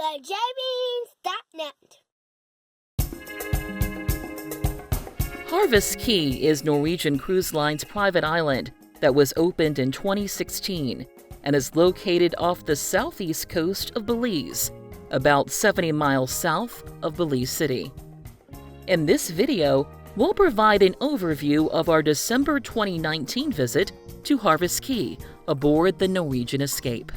TheJbeans.net. Harvest Caye is Norwegian Cruise Line's private island that was opened in 2016 and is located off the southeast coast of Belize, about 70 miles south of Belize City. In this video, we'll provide an overview of our December 2019 visit to Harvest Caye aboard the Norwegian Escape.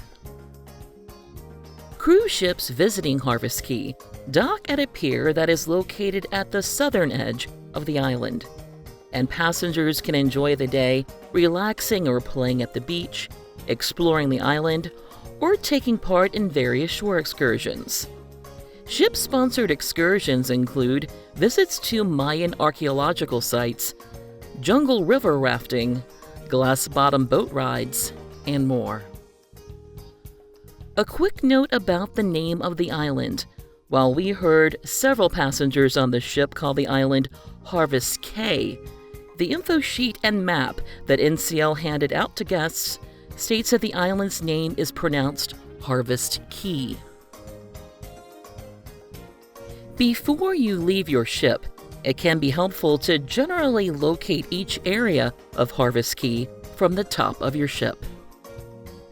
Cruise ships visiting Harvest Caye dock at a pier that is located at the southern edge of the island, and passengers can enjoy the day relaxing or playing at the beach, exploring the island, or taking part in various shore excursions. Ship-sponsored excursions include visits to Mayan archaeological sites, jungle river rafting, glass-bottom boat rides, and more. A quick note about the name of the island. While we heard several passengers on the ship call the island Harvest Caye, the info sheet and map that NCL handed out to guests states that the island's name is pronounced Harvest Caye. Before you leave your ship, it can be helpful to generally locate each area of Harvest Caye from the top of your ship.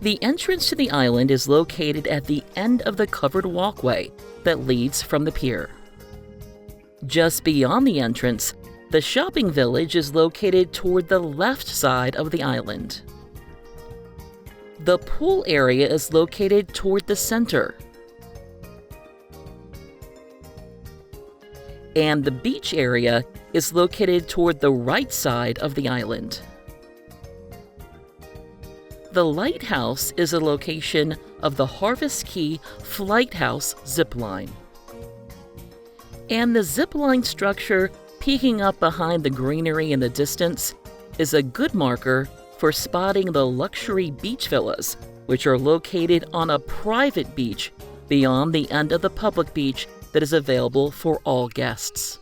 The entrance to the island is located at the end of the covered walkway that leads from the pier. Just beyond the entrance, the shopping village is located toward the left side of the island. The pool area is located toward the center. And the beach area is located toward the right side of the island. The Lighthouse is a location of the Harvest Caye Flighthouse zipline. And the zipline structure peeking up behind the greenery in the distance is a good marker for spotting the luxury beach villas, which are located on a private beach beyond the end of the public beach that is available for all guests.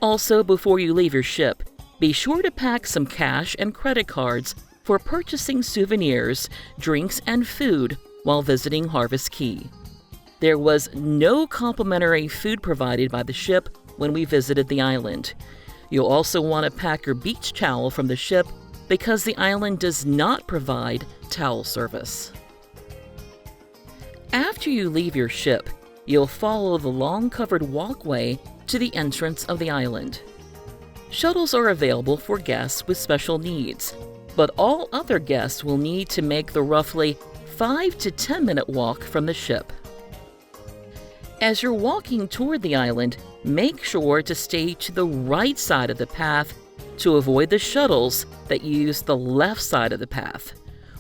Also, before you leave your ship, be sure to pack some cash and credit cards for purchasing souvenirs, drinks, and food while visiting Harvest Caye. There was no complimentary food provided by the ship when we visited the island. You'll also want to pack your beach towel from the ship because the island does not provide towel service. After you leave your ship, you'll follow the long covered walkway to the entrance of the island. Shuttles are available for guests with special needs, but all other guests will need to make the roughly 5 to 10 minute walk from the ship. As you're walking toward the island, make sure to stay to the right side of the path to avoid the shuttles that use the left side of the path.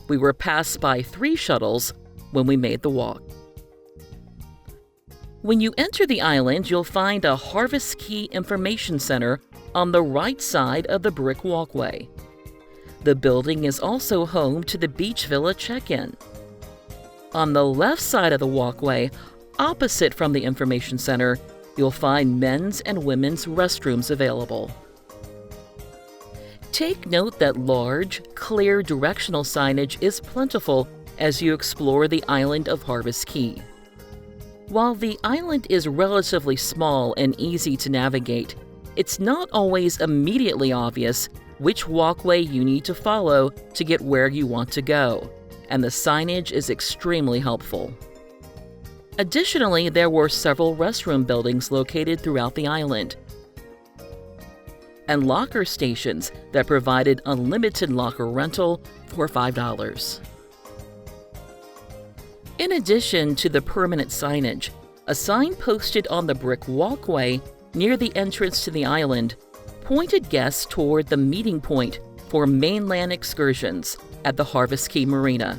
We were passed by 3 shuttles when we made the walk. When you enter the island, you'll find a Harvest Caye Information Center on the right side of the brick walkway. The building is also home to the Beach Villa check-in. On the left side of the walkway, opposite from the Information Center, you'll find men's and women's restrooms available. Take note that large, clear directional signage is plentiful as you explore the island of Harvest Caye. While the island is relatively small and easy to navigate, it's not always immediately obvious which walkway you need to follow to get where you want to go, and the signage is extremely helpful. Additionally, there were several restroom buildings located throughout the island, and locker stations that provided unlimited locker rental for $5. In addition to the permanent signage, a sign posted on the brick walkway near the entrance to the island pointed guests toward the meeting point for mainland excursions at the Harvest Caye Marina.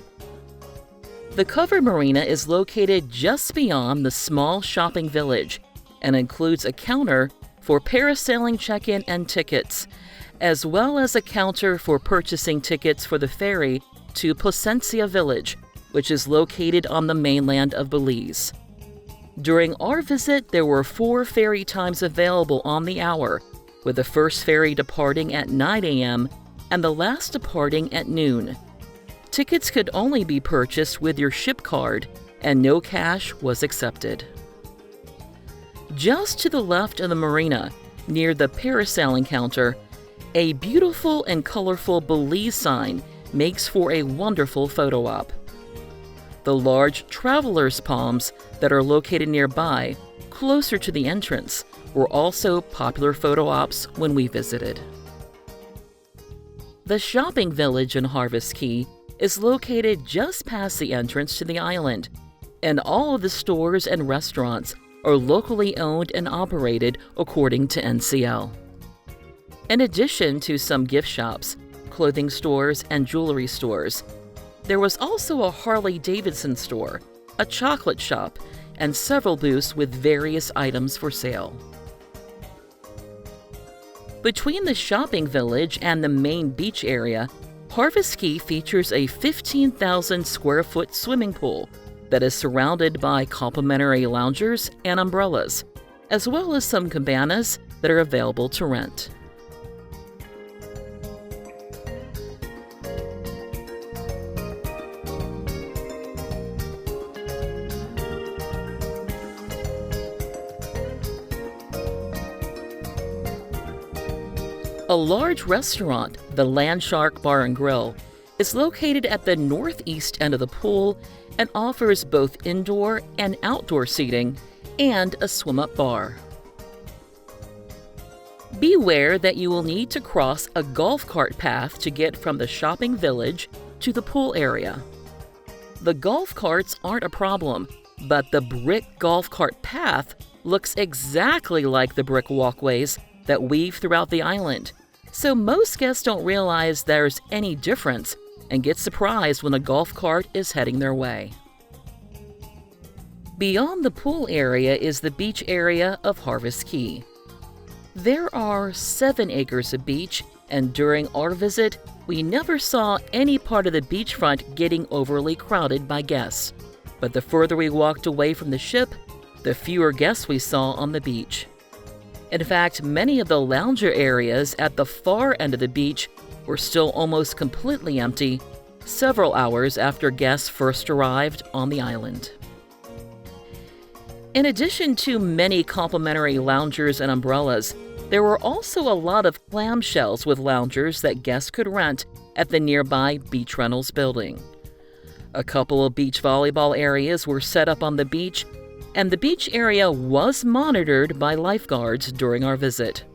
The covered marina is located just beyond the small shopping village and includes a counter for parasailing check-in and tickets, as well as a counter for purchasing tickets for the ferry to Placencia Village, which is located on the mainland of Belize. During our visit, there were 4 ferry times available on the hour, with the first ferry departing at 9 a.m. and the last departing at noon. Tickets could only be purchased with your ship card, and no cash was accepted. Just to the left of the marina, near the parasailing counter, a beautiful and colorful Belize sign makes for a wonderful photo op. The large traveler's palms that are located nearby, closer to the entrance, were also popular photo ops when we visited. The shopping village in Harvest Caye is located just past the entrance to the island, and all of the stores and restaurants are locally owned and operated according to NCL. In addition to some gift shops, clothing stores, and jewelry stores, there was also a Harley-Davidson store, a chocolate shop, and several booths with various items for sale. Between the shopping village and the main beach area, Harvest Caye features a 15,000 square foot swimming pool that is surrounded by complimentary loungers and umbrellas, as well as some cabanas that are available to rent. A large restaurant, the Landshark Bar and Grill, is located at the northeast end of the pool and offers both indoor and outdoor seating and a swim-up bar. Beware that you will need to cross a golf cart path to get from the shopping village to the pool area. The golf carts aren't a problem, but the brick golf cart path looks exactly like the brick walkways that weave throughout the island, so most guests don't realize there's any difference and get surprised when a golf cart is heading their way. Beyond the pool area is the beach area of Harvest Caye. There are 7 acres of beach, and during our visit, we never saw any part of the beachfront getting overly crowded by guests. But the further we walked away from the ship, the fewer guests we saw on the beach. In fact, many of the lounger areas at the far end of the beach were still almost completely empty several hours after guests first arrived on the island. In addition to many complimentary loungers and umbrellas, there were also a lot of clamshells with loungers that guests could rent at the nearby beach rentals building. A couple of beach volleyball areas were set up on the beach, and the beach area was monitored by lifeguards during our visit.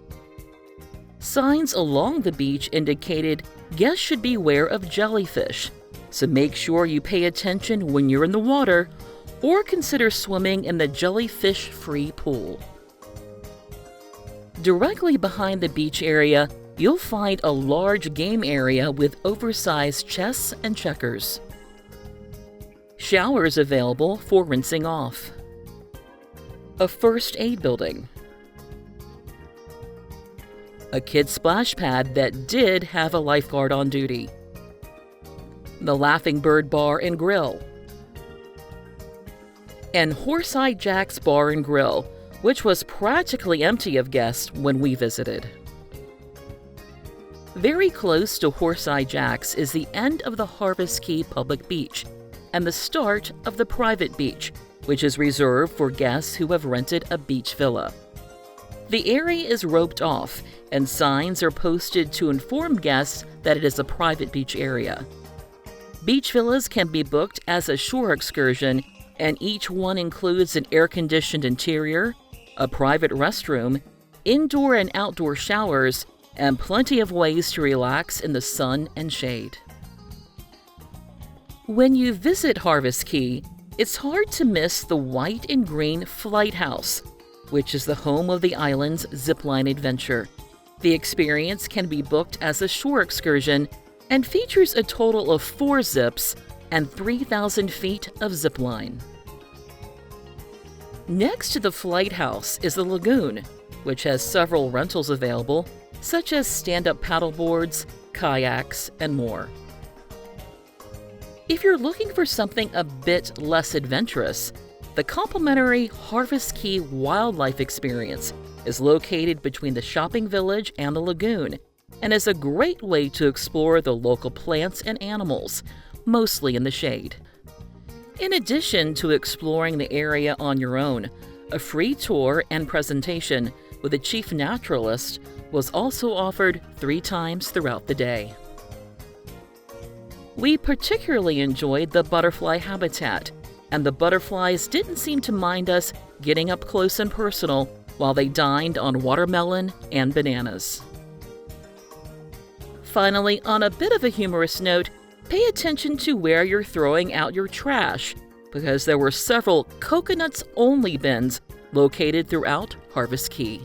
Signs along the beach indicated guests should beware of jellyfish, so make sure you pay attention when you're in the water or consider swimming in the jellyfish-free pool. Directly behind the beach area, you'll find a large game area with oversized chess and checkers. Showers available for rinsing off. A first aid building. A kid's splash pad that did have a lifeguard on duty. The Laughing Bird Bar and Grill. And Horseye Jack's Bar and Grill, which was practically empty of guests when we visited. Very close to Horseye Jack's is the end of the Harvest Caye public beach and the start of the private beach, which is reserved for guests who have rented a beach villa. The area is roped off, and signs are posted to inform guests that it is a private beach area. Beach villas can be booked as a shore excursion, and each one includes an air-conditioned interior, a private restroom, indoor and outdoor showers, and plenty of ways to relax in the sun and shade. When you visit Harvest Caye, it's hard to miss the white and green Flighthouse, which is the home of the island's zipline adventure. The experience can be booked as a shore excursion and features a total of 4 zips and 3,000 feet of zipline. Next to the Flighthouse is the Lagoon, which has several rentals available, such as stand-up paddleboards, kayaks, and more. If you're looking for something a bit less adventurous, the complimentary Harvest Caye Wildlife Experience is located between the shopping village and the lagoon, and is a great way to explore the local plants and animals, mostly in the shade. In addition to exploring the area on your own, a free tour and presentation with a chief naturalist was also offered 3 times throughout the day. We particularly enjoyed the butterfly habitat, and the butterflies didn't seem to mind us getting up close and personal while they dined on watermelon and bananas. Finally, on a bit of a humorous note, pay attention to where you're throwing out your trash, because there were several coconuts-only bins located throughout Harvest Caye.